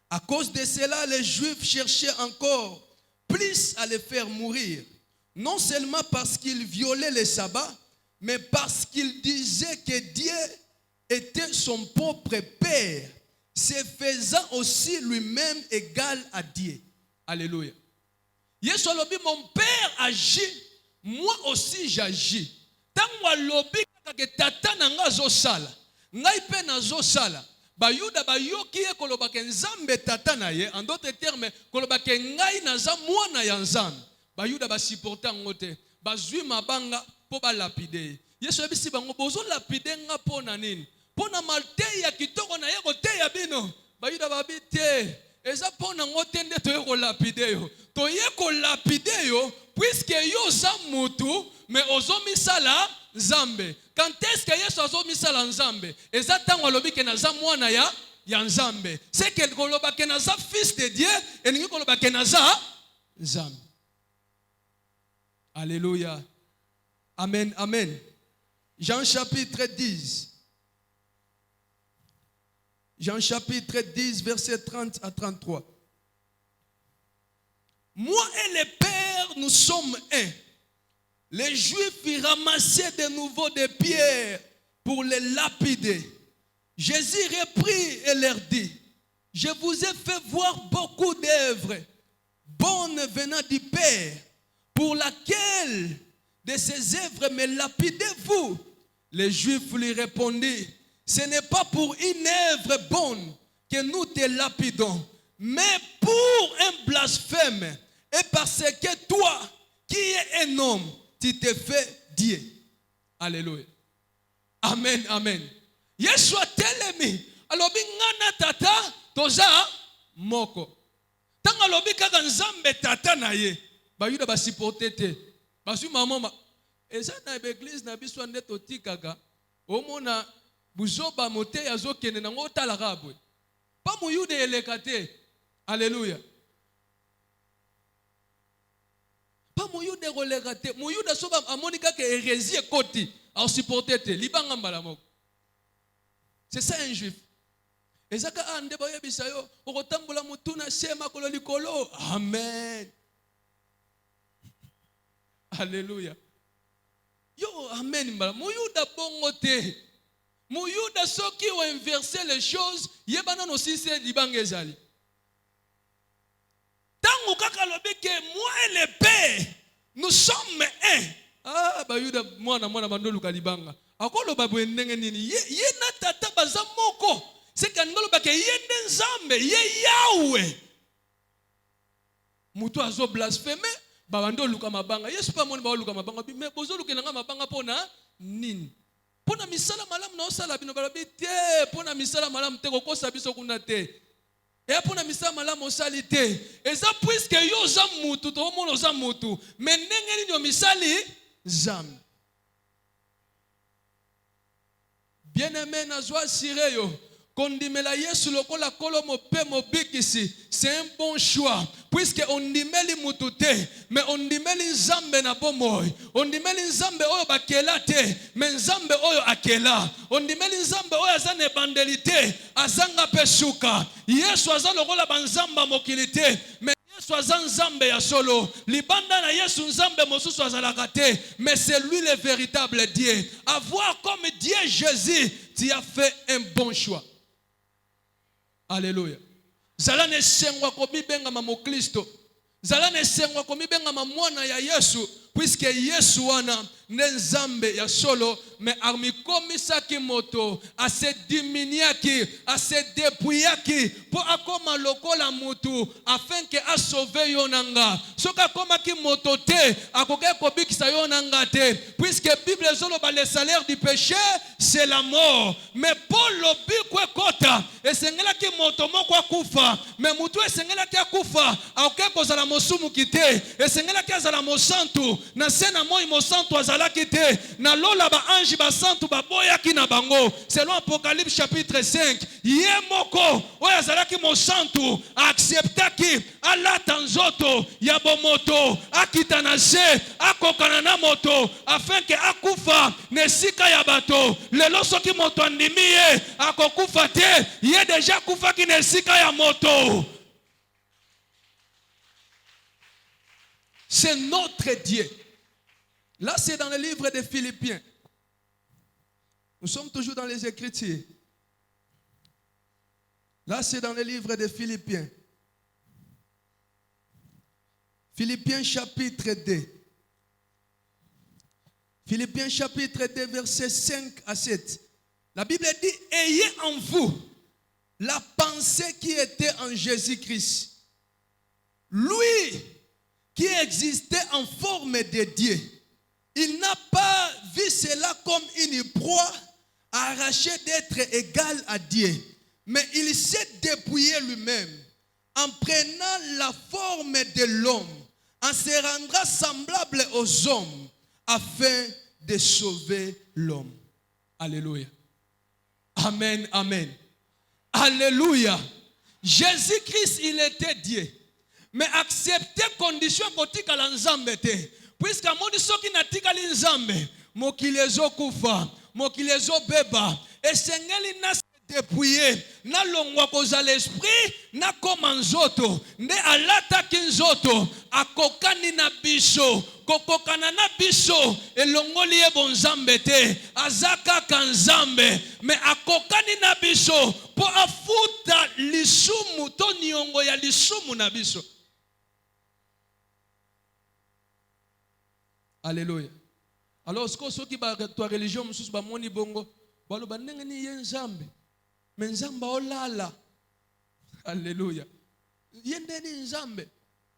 À cause de cela, les Juifs cherchaient encore plus à le faire mourir. Non seulement parce qu'il violait le sabbat, mais parce qu'il disait que Dieu était son propre Père, se faisant aussi lui-même égal à Dieu. Alléluia. Yesu alobi, mon Père agit, moi aussi j'agis. Tango alobi kaka tata nanga zosala, ngai pe nazosala. Bayuda bayoki ye koloba ke Nzambe tata na ye, en d'autres termes koloba ke ngai naza mwana ya Nzambe. Bayuda basupporta ngote, bazwi mabanga po ba lapide. Yesu abisi bango bozo lapide nga pona nini? Pona malte ya kitoko na ye kote ya bino. Bayuda babite. Eza pona ngote nde toye ko lapide yo. Toye ko lapide yo puisque yo za mutu mais ozomi sala Nzambe. Quand est-ce que Yesu azomisala Nzambe? Eza tango alobi ke naza mwana ya Nzambe. C'est que koloba ke naza fils de Dieu et ningi koloba ke naza Nzambe. Alléluia. Amen, amen. Jean chapitre 10. Jean chapitre 10, verset 30 à 33. Moi et le Père, nous sommes un. Les Juifs ramassaient de nouveau des pierres pour les lapider. Jésus reprit et leur dit, je vous ai fait voir beaucoup d'œuvres bonnes venant du Père. Pour laquelle de ces œuvres me lapidez-vous? Les Juifs lui répondirent, ce n'est pas pour une œuvre bonne que nous te lapidons, mais pour un blasphème, et parce que toi, qui es un homme, tu te fais Dieu. Alléluia. Amen, amen. Yeshua telemi, alobi ngana tata, toza moko. Tanga alobi kaka nzambe tata na ye. Bayuda basipote te. Basu maman eza na église na biso nde totikaka omona buzoba mote yazokende nango otalaka bwe. Pa muyuda eleka te. Alléluia. Pa muyuda koleka te. Muyuda soba amoni kaka hérésie ekoti asipote te. Libanga mbala moko. C'est ça un juif. Ezaka ande bayebisa yo okotambola mutuna sema kolo likolo. Amen. Alléluia. Yo, amen. Mouyouda bongote. Mouyouda soki ont inversé les choses, yebana no sise libangezali. Tango kaka lobeke moi et le Père, nous sommes un. Ah, bayouda mwana mandolu kalibanga. Akolo babu ndenge nini? Ye na tata baza moko. C'est kaningolo bake yende nzambe, ye Yahweh. Mutu azo blasphémer. Babando luka mabanga Yesu pa moni ba luka mabanga mais bozo luka nga mabanga pona nini pona misala malamu na osala bino balobi te pona misala malamu te kokosa biso kuna te et pona misala malamu osali te eza puisque yo za mutu to mona za mutu mais ndenge nini yo misali zambi bien-aimé na zwa sireyo kondimela Yesu lokola kolo mope mobikisi, c'est un bon choix. Puisque on dimeli mutute, mais on dimeli nzambe na bomoy. On dimeli nzambe oyo bakela te, mais nzambe oyo akela. On dimeli nzambe oyo azane bandelite, azanga peshuka. Yesu azan lokola banzamba mokilite, mais Yesu azan nzambe ya solo. Libanda na Yesu nzambe mosusu azalaka te, mais c'est lui le véritable Dieu. Avoir comme Dieu Jésus, tu as fait un bon choix. Alléluia. Zala ne sengwa komi benga ma Kristo. Zala ne sengwa komi benga ma mwana ya Yesu. Puisque Yesu wana nzambe ya solo, mais armi komisaki moto, a se diminuaki, a se dépouillaki, pour akoma lokola mutu, afin que a sauvé yonanga. Soka komaki moto te, akoke kobikisa yonanga te, puisque Bible zolo ba le salaire du péché, c'est la mort. Mais Paul lobi kwe kota, esengela ki moto moko akufa, mais mutu esengela ki akufa, akoke kozala mosumu kite, esengela ki azala mosantu, na sena moi mosantu azalaki te, na lola ba anji ba santu ba boyaki na bango. Selon Apocalypse chapitre 5, ye moko oyo azalaki mosantu acceptaki alata nzoto ya bomoto, akita na se, akokana na moto, afin que akufa nesika ya bato. Lelo soki moto andimi ye akokufa te, ye deja kufa ki nesika ya moto. C'est notre Dieu. Là, c'est dans le livre des Philippiens. Nous sommes toujours dans les Écritures. Là, c'est dans le livre des Philippiens. Philippiens chapitre 2. Philippiens chapitre 2, versets 5 à 7. La Bible dit, ayez en vous la pensée qui était en Jésus-Christ. Lui qui existait en forme de Dieu. Il n'a pas vu cela comme une proie arrachée d'être égal à Dieu. Mais il s'est dépouillé lui-même en prenant la forme de l'homme, en se rendant semblable aux hommes, afin de sauver l'homme. Alléluia. Amen, amen. Alléluia. Jésus-Christ, il était Dieu. Mais accepter condition kotika la nzambe te. Puisque moni soki natika li nzambe, mokili ezokufa, mokili ezobeba, esengeli na dépouiller, na longwa koza l'esprit, na koma nzoto, nde alataki nzoto, akokani na biso, kokokana na biso, elongoli ye bonzambe te, azaka kanzambe, me akokani na biso, po afuta lisumu, to niongo ya lisumu na biso. Alléluia. Alors, ce qui va toi religion, mususu ba moni bongo, baloba ndenge ni ye nzambe. Mais nzambe olala. Alléluia. Yende ni nzambe.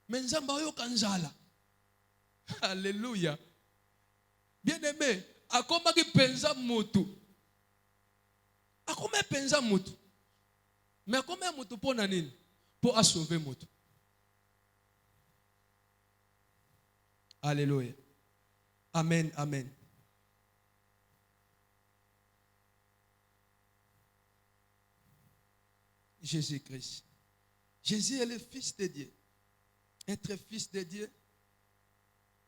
Mais nzambe oyoka nzala. Alléluia. Bien aimé, akoma ki penza mutu. Akoma penza mutu. Mais akoma mutu pona nini? Pour a sauver mutu. Alléluia. Amen, amen. Jésus-Christ. Jésus est le Fils de Dieu. Être Fils de Dieu,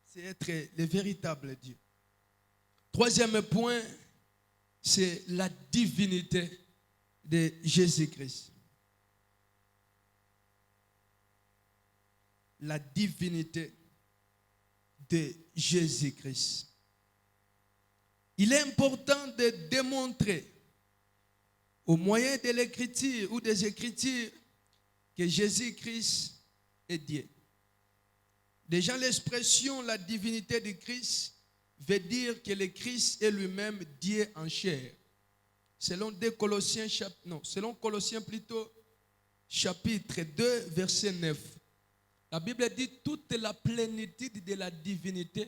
c'est être le véritable Dieu. Troisième point, c'est la divinité de Jésus-Christ. La divinité de Jésus-Christ. Il est important de démontrer au moyen de l'écriture ou des écritures que Jésus-Christ est Dieu. Déjà l'expression la divinité de Christ veut dire que le Christ est lui-même Dieu en chair. Selon Colossiens plutôt chapitre 2 verset 9. La Bible dit toute la plénitude de la divinité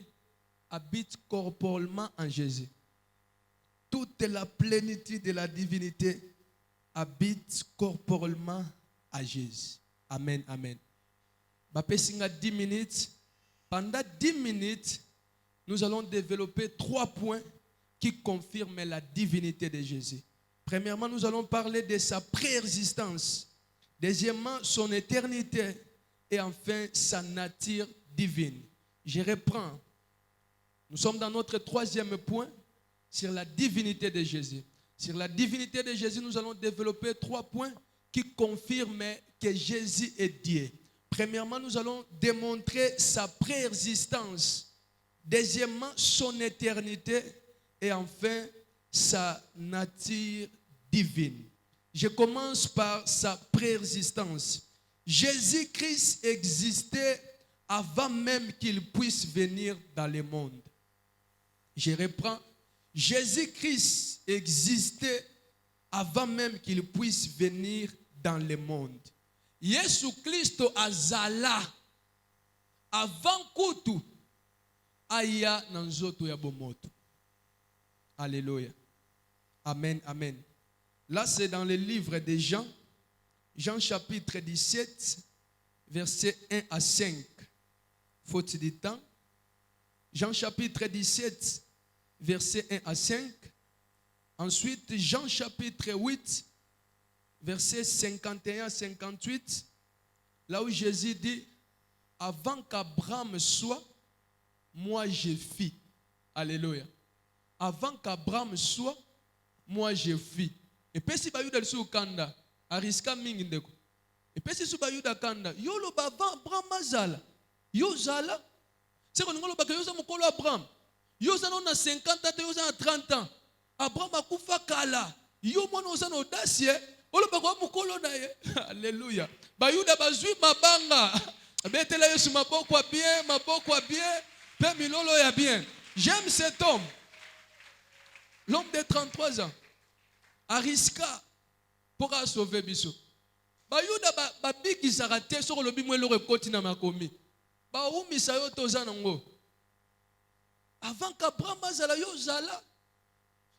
habite corporellement en Jésus. Toute la plénitude de la divinité habite corporellement à Jésus. Amen, amen. Bapesinga 10 minutes. Pendant 10 minutes, nous allons développer 3 points qui confirment la divinité de Jésus. Premièrement, nous allons parler de sa préexistence. Deuxièmement, son éternité. Et enfin, sa nature divine. Je reprends. Nous sommes dans notre 3e point sur la divinité de Jésus. Sur la divinité de Jésus, nous allons développer 3 points qui confirment que Jésus est Dieu. Premièrement, nous allons démontrer sa préexistence. Deuxièmement, son éternité. Et enfin, sa nature divine. Je commence par sa préexistence. Jésus-Christ existait avant même qu'il puisse venir dans le monde. Je reprends. Jésus-Christ existait avant même qu'il puisse venir dans le monde. Yesu Kristo azala avant kutu aya na nzoto ya bomoto. Alléluia. Amen, amen. Là, c'est dans le livre de Jean. Jean chapitre 17, versets 1 à 5. Faut-il du temps? Jean chapitre 17, versets 1 à 5. Ensuite, Jean chapitre 8, versets 51 à 58. Là où Jésus dit, avant qu'Abraham soit, moi je fis. Alléluia. Avant qu'Abraham soit, moi je fis. Et puis si bayuda lisu kanda, ariska mingi ndeko. Et puis si bayuda kanda, yo lo ba Abraham azala. Yo zala. C'est qu'on ngolo ba yo za mukolo Abraham. Yo za na 50 ans, yo za na 30 ans. Abraham akufa kala. Yo mona za na audace. Olo ba ko mukolo na ye. Alléluia. Bayuda bazui mabanga. Betela Yesu maboko a bien, pe milolo ya bien. J'aime cet homme. L'homme de 33 ans. Ariska pour sauver biso. Bayuda ba bigi sarate sur le bimwe le rekoti na makomi. Ba umisa yo toza nango. Avant qu'Abraham azala yo zala.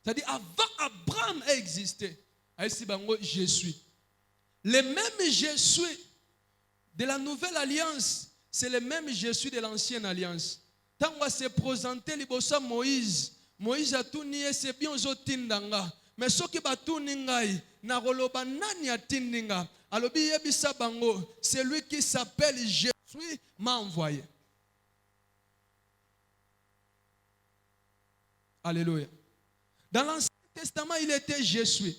C'est-à-dire avant Abraham a existé. Aïsi bango je suis. Le même je suis de la nouvelle alliance, c'est le même je suis de l'ancienne alliance. Tant qu'on s'est présenté libosa Moïse, Moïse atuni ye c'est bien ozotindanga. Mais soki batuni ngai na koloba nani atindinga alobi yebisa bango c'est lui qui s'appelle Jésus m'a envoyé. Alléluia. Dans l'Ancien Testament, il était Jésus.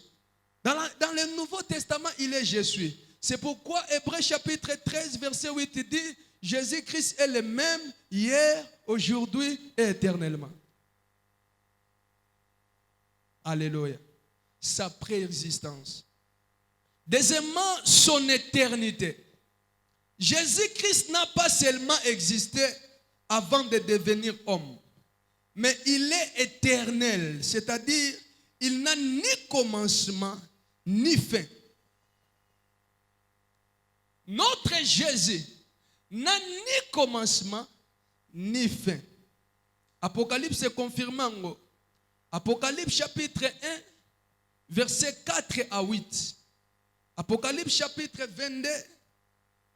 Dans le Nouveau Testament, il est Jésus. C'est pourquoi Hébreux chapitre 13, verset 8 dit Jésus-Christ est le même hier, aujourd'hui et éternellement. Alléluia. Sa préexistence. Deuxièmement, son éternité. Jésus-Christ n'a pas seulement existé avant de devenir homme, mais il est éternel, c'est-à-dire il n'a ni commencement ni fin. Notre Jésus n'a ni commencement ni fin. Apocalypse confirmant. Apocalypse chapitre 1, verset 4 à 8. Apocalypse chapitre 22,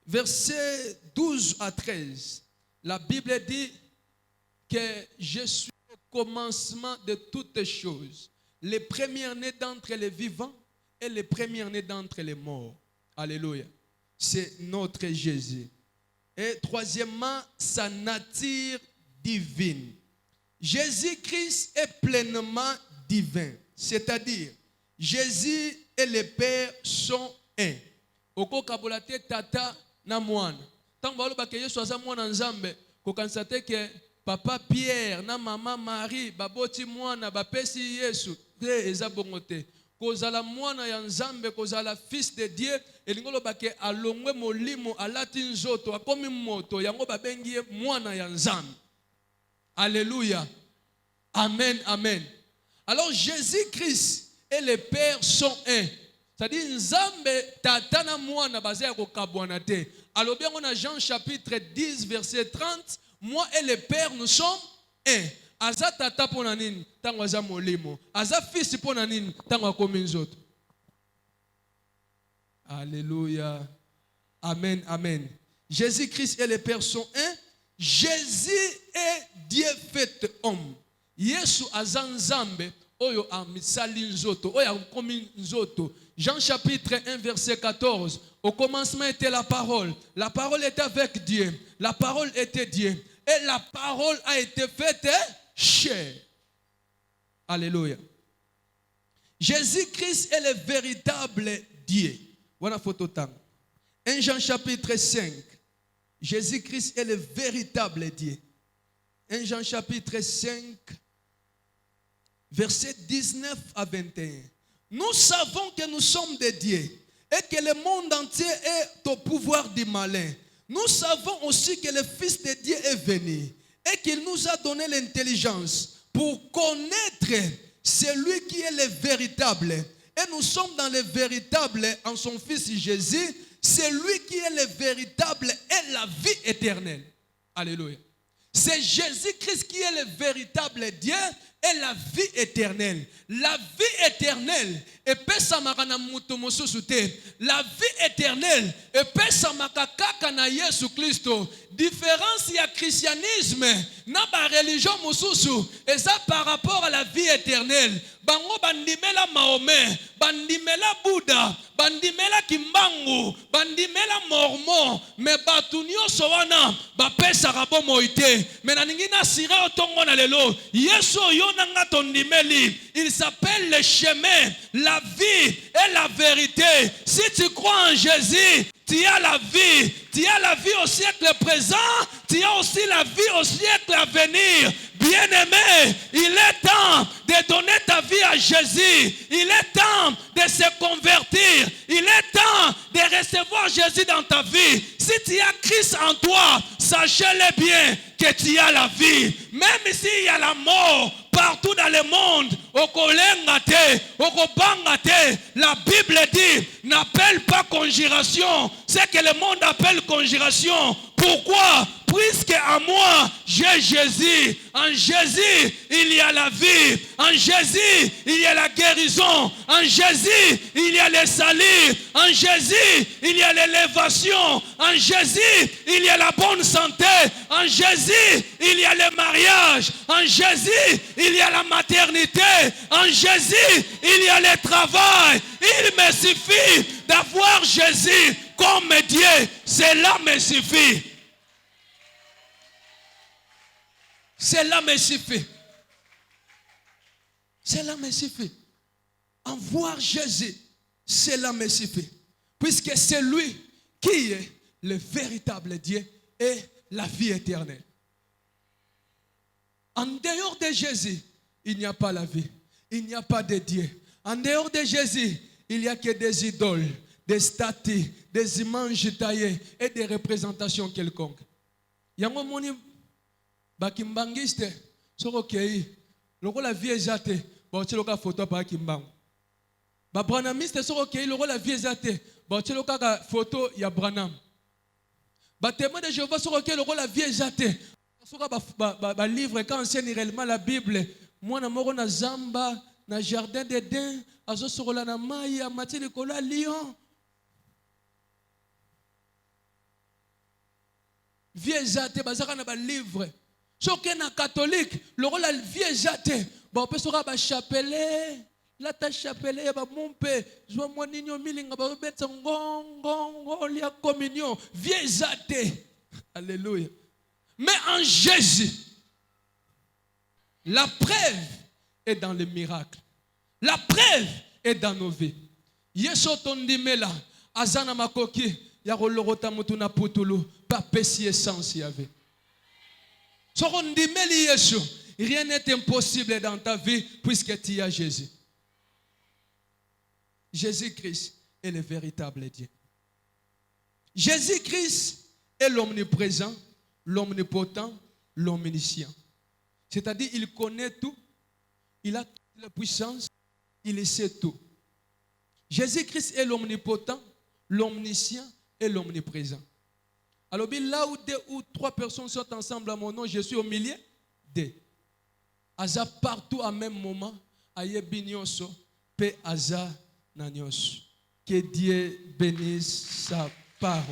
verset 12 à 13. La Bible dit que je suis le commencement de toutes choses, le premier-né d'entre les vivants et le premier-né d'entre les morts. Alléluia. C'est notre Jésus. Et troisièmement, sa nature divine. Jésus-Christ est pleinement divin. C'est-à-dire, Jésus et le Père sont un. Oko kabolate tata na mwana. Tant que que Yesu aza mwana nzambe, ko kansate que papa Pierre na maman Marie baboti mwana bapesi Yesu te eza bongote. Kozala mwana ya nzambe, kozala fils de Dieu, elingolo bake alongwe molimo alati nzoto akomi moto yango babengi mwana ya nzambe. Alléluia. Amen, amen. Alors Jésus-Christ et le Père sont un. C'est-à-dire nzambe tata na mwana bazaya ko kabwana te. Alors bien on a Jean chapitre 10 verset 30, moi et le Père nous sommes un. Aza tata pona nini tango aza molimo. Aza fils pona nini tango akomi nzoto. Alléluia. Amen, amen. Jésus-Christ et le Père sont un. Jésus est Dieu fait homme. Yesu aza nzambe oyo amisali nzoto, oyo akomi nzoto. Jean chapitre 1 verset 14. Au commencement était la parole. La parole était avec Dieu. La parole était Dieu. Et la parole a été faite chair. Alléluia. Jésus-Christ est le véritable Dieu. Voilà photo temps. 1 Jean chapitre 5. Jésus-Christ est le véritable Dieu. 1 Jean chapitre 5, verset 19 à 21. Nous savons que nous sommes des dieux et que le monde entier est au pouvoir du malin. Nous savons aussi que le Fils de Dieu est venu et qu'il nous a donné l'intelligence pour connaître celui qui est le véritable. Et nous sommes dans le véritable en son Fils Jésus. C'est lui qui est le véritable et la vie éternelle. Alléluia. C'est Jésus-Christ qui est le véritable Dieu et la vie éternelle. La vie éternelle est pesamaka na mutu mosusu te. La vie éternelle est pesamaka kaka na Yesu Kristo. Différence ya christianisme na ba religion mosusu eza par rapport à la vie éternelle. Bango bandimela Mahomet, bandimela Bouddha, bandimela Kimbangu, bandimela Mormon, mais batu nyonso wana bapesaka bomoi te. Mais na ningi na sire otongo na lelo Yesu oyo nanga tondimeli, il s'appelle le chemin, la vie et la vérité. Si tu crois en Jésus, tu as la vie. Tu as la vie au siècle présent. Tu as aussi la vie au siècle à venir. Bien-aimé, il est temps de donner ta vie à Jésus. Il est temps de se convertir. Il est temps de recevoir Jésus dans ta vie. Si tu as Christ en toi, sachez-le bien que tu as la vie. Même s'il y a la mort partout dans le monde, la Bible dit, n'appelle pas conjuration. C'est que le monde appelle conjuration. Pourquoi? puisque à moi, j'ai Jésus. En Jésus, il y a la vie. En Jésus, il y a la guérison. En Jésus, il y a le salut. En Jésus, il y a l'élévation. En Jésus, il y a la bonne santé. En Jésus, il y a le mariage. En Jésus, il y a la maternité. En Jésus, il y a le travail. Il me suffit d'avoir Jésus comme Dieu. Cela me suffit. Cela me suffit. Cela me suffit. En voir Jésus, cela me suffit. Puisque c'est lui qui est le véritable Dieu et la vie éternelle. En dehors de Jésus, il n'y a pas la vie. Il n'y a pas de Dieu. En dehors de Jésus, il n'y a que des idoles, des statues, des images taillées et des représentations quelconques. Yango moni bakimbangiste soko kei loko la vie ezate ba oteloka photo pa kimbango. Ba branamiste soko kei loko la vie ezate ba oteloka ka photo ya Branham. Ba témoin de Jéhovah soko kei loko la vie ezate soko ba livre quand enseigne réellement la Bible moi na moko na zamba na jardin d'Éden azo sorola na mai ya matili kola lion. Vie ezate bazaka na ba livre. Soki na catholique, le rôle la vie ezate. Ba pe sora ba chapelet, la ta chapelet ba mumpe, zo moninyo milinga ba betsa ngongo lia communion. Vie ezate. Alléluia. Mais en Jésus, la preuve est dans les miracles. La preuve est dans nos vies. Yeso tondimela azana makoki ya rolorota mutu na putulu pa pesi essence yave. Sorondimeli Yesu, rien n'est impossible dans ta vie puisque tu as Jésus. Jésus-Christ est le véritable Dieu. Jésus-Christ est l'omniprésent, l'omnipotent, l'omniscient. C'est-à-dire il connaît tout, il a toute la puissance, il sait tout. Jésus-Christ est l'omnipotent, l'omniscient et l'omniprésent. Alors, là où 2 ou 3 personnes sont ensemble à mon nom, je suis au milieu d'eux. Aza partout à même moment, aye binyoso, pe aza nanyos. Que Dieu bénisse sa parole.